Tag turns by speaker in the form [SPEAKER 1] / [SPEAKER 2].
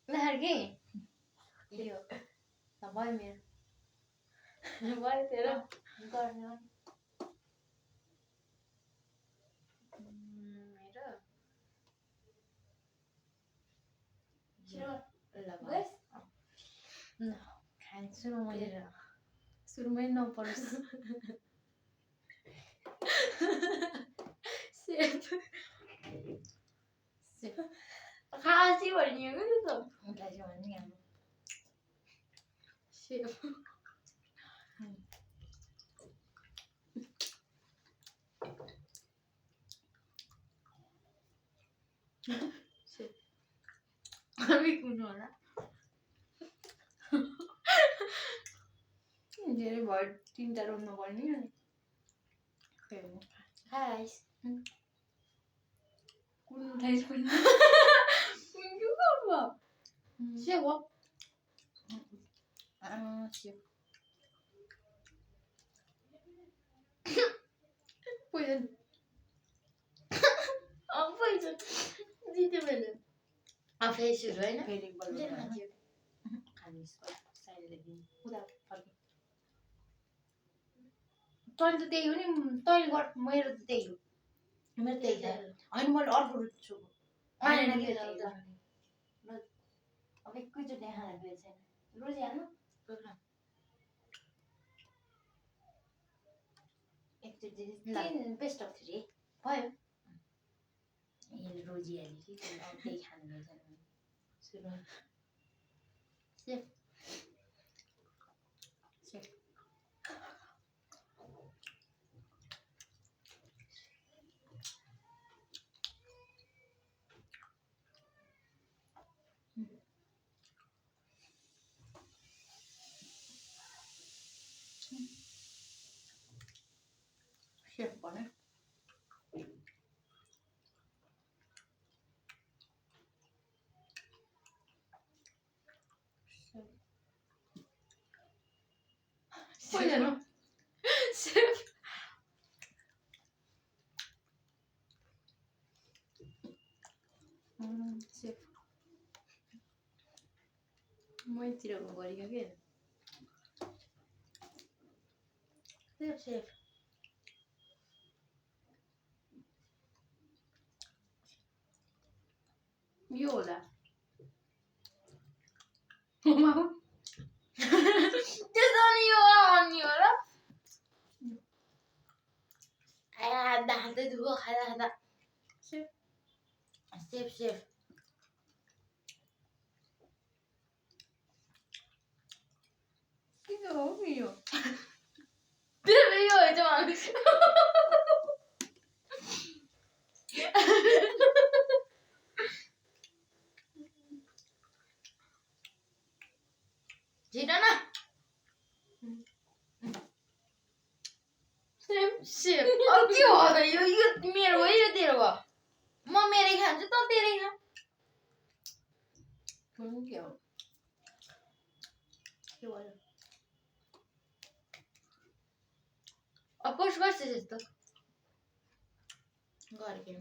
[SPEAKER 1] Det här är gay. Leo. Ja, vad är mer? Vad är det då? Mer då? Guys? No. Kan suruh main no polis. Sip. Sip. Kasih warnanya gitu. Enggak cuma ini yang. Sip. Sip. Kami kunora. Jadi buat tinta rumah warnanya. Guys. Kun guys kun. Kun juga apa? Siapa? Siap. Poison. Apa itu? Di mana? Apa itu Roy? Very well. Kanis. Saya lagi. Udah pergi. तैँले त त्यही हो नि तैँले गर मेरो त त्यही हो मेरो त्यही छ होइन मैले अर्को रुच्छु होइन अब एकैचोटि खाना गएको छैन रोजी हाल्नु एकचोटि तिन बेस्ट अफ 3 भयो यसले रोजी हाल्यो कि अब त्यही खानु गएको छैन सुरु सेफ सेफ Chef भने Poison no? Chef Chef मैतिर गरेको के Chef chef यो होला mau त्यो नि यो अनि हो र दा दा दुगो खादा खादा सेफ सेफ सेफ के हो यो त्यो यो है त मानिस Jina na. Sip. अब के हो त यो मेरो हो यो तेरो हो म मेरै खान्छु त तेरै खा के हो के भयो अब पोस्ट गर्छ जस्तो गर्के